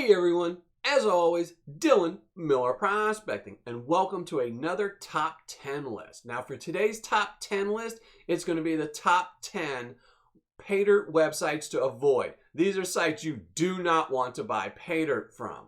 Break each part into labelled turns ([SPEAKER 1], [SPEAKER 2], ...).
[SPEAKER 1] Hey everyone, as always, Dylan Miller Prospecting, and welcome to another top 10 list. Now for today's top 10 list, it's going to be the top 10 paydirt websites to avoid. These are sites you do not want to buy paydirt from.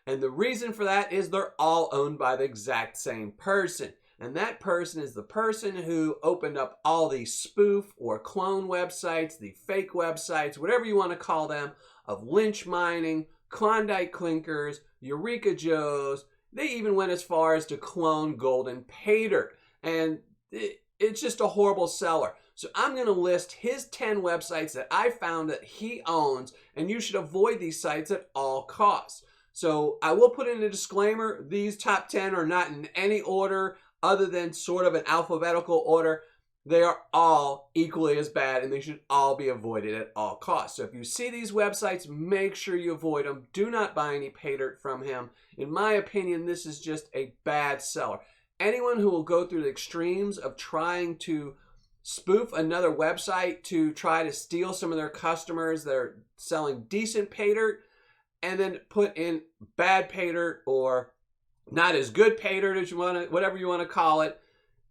[SPEAKER 1] And the reason for that is they're all owned by the exact same person. And that person is the person who opened up all these spoof or clone websites, the fake websites, whatever you want to call them, of Lynch Mining, Klondike Clinkers, Eureka Joes. They even went as far as to clone Golden Paydirt. And it's just a horrible seller. So I'm going to list his 10 websites that I found that he owns, and you should avoid these sites at all costs. So I will put in a disclaimer, these top 10 are not in any order other than sort of an alphabetical order. They are all equally as bad and they should all be avoided at all costs. So if you see these websites, make sure you avoid them. Do not buy any paydirt from him. In my opinion, this is just a bad seller. Anyone who will go through the extremes of trying to spoof another website to try to steal some of their customers that are selling decent paydirt and then put in bad paydirt or not as good paydirt as you want to, whatever you want to call it,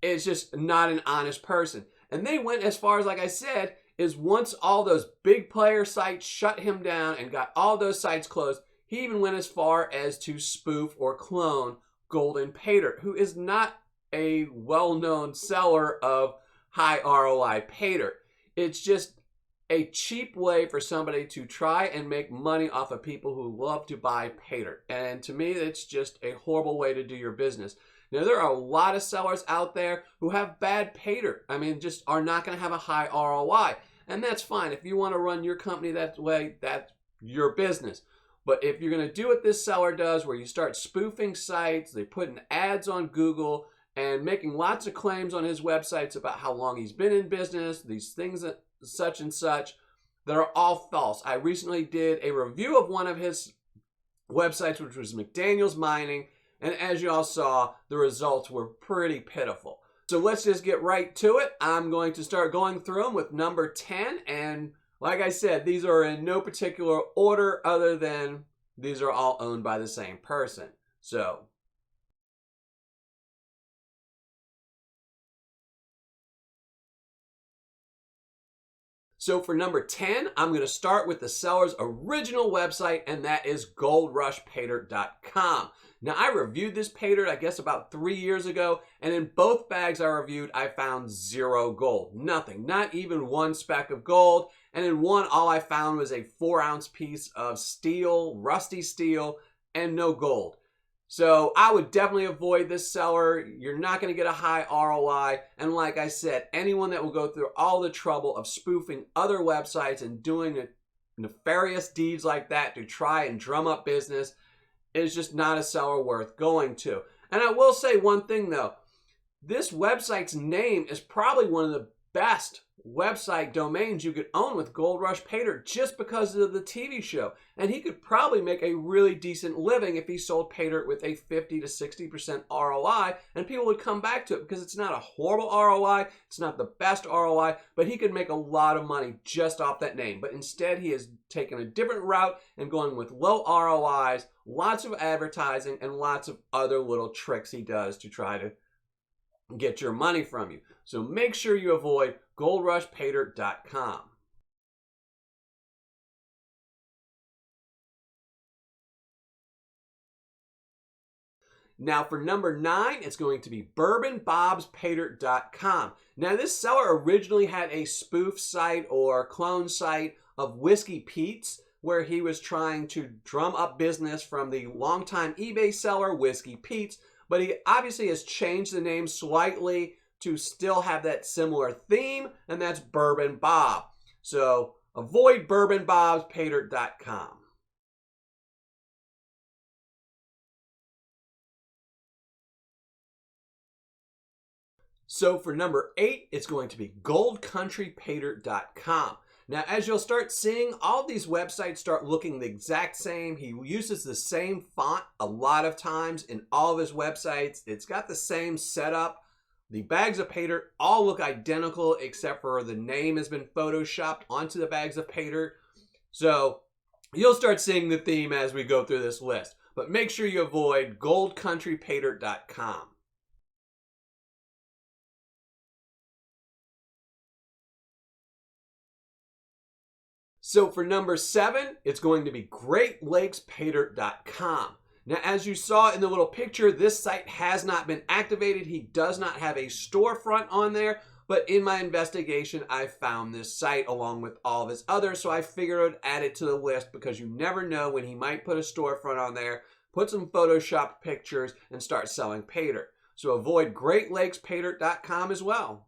[SPEAKER 1] is just not an honest person. And they went as far as, like I said, is once all those big player sites shut him down and got all those sites closed, he even went as far as to spoof or clone Golden Paydirt, who is not a well-known seller of high ROI paydirt. It's just a cheap way for somebody to try and make money off of people who love to buy paydirt. And to me, it's just a horrible way to do your business. Now, there are a lot of sellers out there who have bad paydirt. I mean, just are not going to have a high ROI. And that's fine. If you want to run your company that way, that's your business. But if you're going to do what this seller does, where you start spoofing sites, they put in ads on Google, and making lots of claims on his websites about how long he's been in business, these things that such and such, that are all false. I recently did a review of one of his websites, which was McDaniels Mining, and as you all saw, the results were pretty pitiful. So let's just get right to it. I'm going to start going through them with number 10, and like I said, these are in no particular order other than these are all owned by the same person. So for number 10, I'm going to start with the seller's original website, and that is goldrushpaydirt.com. Now, I reviewed this paydirt, I guess, about 3 years ago, and in both bags I reviewed, I found zero gold. Nothing, not even one speck of gold. And in one, all I found was a 4-ounce piece of steel, rusty steel, and no gold. So I would definitely avoid this seller. You're not going to get a high ROI. And like I said, anyone that will go through all the trouble of spoofing other websites and doing nefarious deeds like that to try and drum up business is just not a seller worth going to. And I will say one thing though, this website's name is probably one of the best website domains you could own with Gold Rush Paydirt just because of the TV show. And he could probably make a really decent living if he sold paydirt with a 50 to 60% ROI, and people would come back to it because it's not a horrible ROI, it's not the best ROI, but he could make a lot of money just off that name. But instead, he has taken a different route and going with low ROIs, lots of advertising, and lots of other little tricks he does to try to get your money from you. So make sure you avoid goldrushpaydirt.com. Now for number 9, it's going to be bourbonbobspaydirt.com. Now this seller originally had a spoof site or clone site of Whiskey Pete's, where he was trying to drum up business from the longtime eBay seller Whiskey Pete's, but he obviously has changed the name slightly to still have that similar theme, and that's Bourbon Bob. So avoid bourbonbobspaydirt.com. So for number 8, it's going to be goldcountrypaydirt.com. Now, as you'll start seeing, all these websites start looking the exact same. He uses the same font a lot of times in all of his websites. It's got the same setup. The bags of paydirt all look identical except for the name has been photoshopped onto the bags of paydirt. So You'll start seeing the theme as we go through this list, but make sure you avoid goldcountrypaydirt.com. So for number 7, it's going to be GreatLakesPaydirt.com. Now, as you saw in the little picture, this site has not been activated. He does not have a storefront on there, but in my investigation, I found this site along with all of his others, so I figured I would add it to the list because you never know when he might put a storefront on there, put some photoshopped pictures, and start selling pay dirt. So avoid GreatLakesPaydirt.com as well.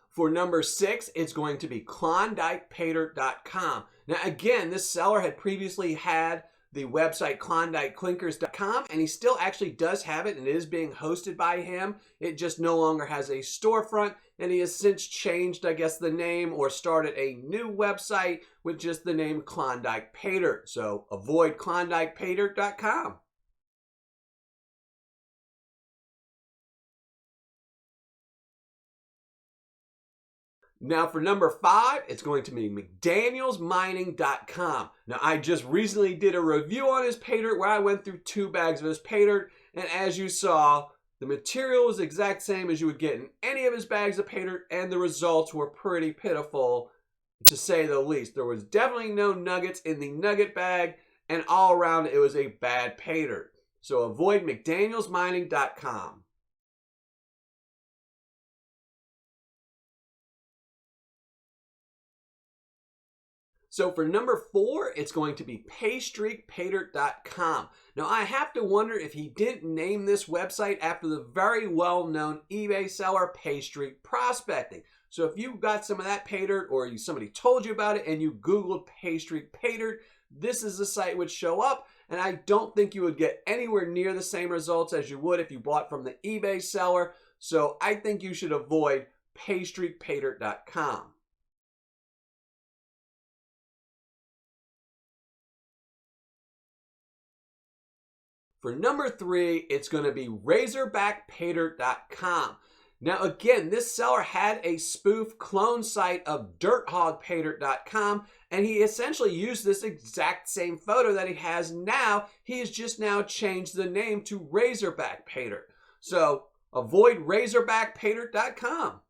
[SPEAKER 1] For number 6, it's going to be KlondikePaydirt.com. Now again, this seller had previously had the website KlondikeClinkers.com, and he still actually does have it and it is being hosted by him. It just no longer has a storefront, and he has since changed, I guess, the name or started a new website with just the name Klondike Paydirt. So avoid KlondikePaydirt.com. Now for number 5, it's going to be McDanielsMining.com. Now I just recently did a review on his pay dirt where I went through 2 bags of his pay dirt, and as you saw, the material was the exact same as you would get in any of his bags of pay dirt, and the results were pretty pitiful, to say the least. There was definitely no nuggets in the nugget bag, and all around it was a bad pay dirt. So avoid McDanielsMining.com. So for number 4, it's going to be PayStreakPaydirt.com. Now I have to wonder if he didn't name this website after the very well-known eBay seller Paystreak Prospecting. So if you got some of that pay dirt or somebody told you about it and you Googled Paystreak Paydirt, this is the site would show up, and I don't think you would get anywhere near the same results as you would if you bought from the eBay seller. So I think you should avoid PayStreakPaydirt.com. For number 3, it's going to be RazorbackPaydirt.com. Now again, this seller had a spoof clone site of DirtHogPaydirt.com, and he essentially used this exact same photo that he has now. He has just now changed the name to Razorback Paydirt. So avoid RazorbackPaydirt.com.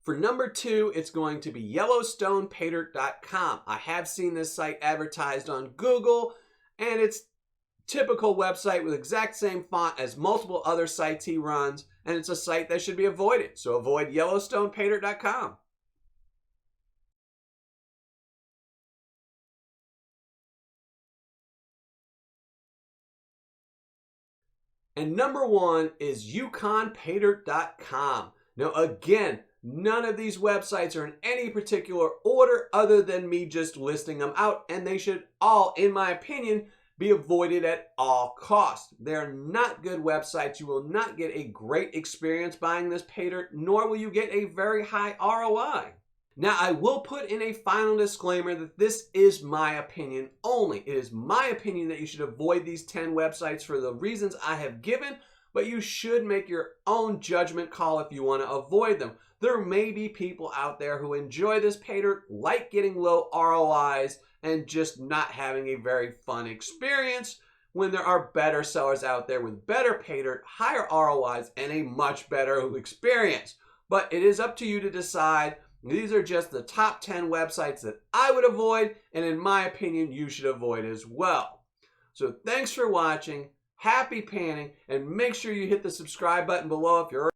[SPEAKER 1] For number 2, it's going to be Yellowstone Paydirt.com. I have seen this site advertised on Google, and it's typical website with exact same font as multiple other sites he runs, and it's a site that should be avoided. So avoid Yellowstone Paydirt.com. And number 1 is YukonPaydirt.com. Now again, none of these websites are in any particular order other than me just listing them out, and they should all, in my opinion, be avoided at all costs. They're not good websites. You will not get a great experience buying this pay dirt, nor will you get a very high ROI. Now, I will put in a final disclaimer that this is my opinion only. It is my opinion that you should avoid these 10 websites for the reasons I have given, but you should make your own judgment call if you want to avoid them. There may be people out there who enjoy this pay dirt, like getting low ROIs, and just not having a very fun experience, when there are better sellers out there with better pay dirt, higher ROIs, and a much better experience. But it is up to you to decide. These are just the top 10 websites that I would avoid, and in my opinion, you should avoid as well. So thanks for watching. Happy panning, and make sure you hit the subscribe button below if you're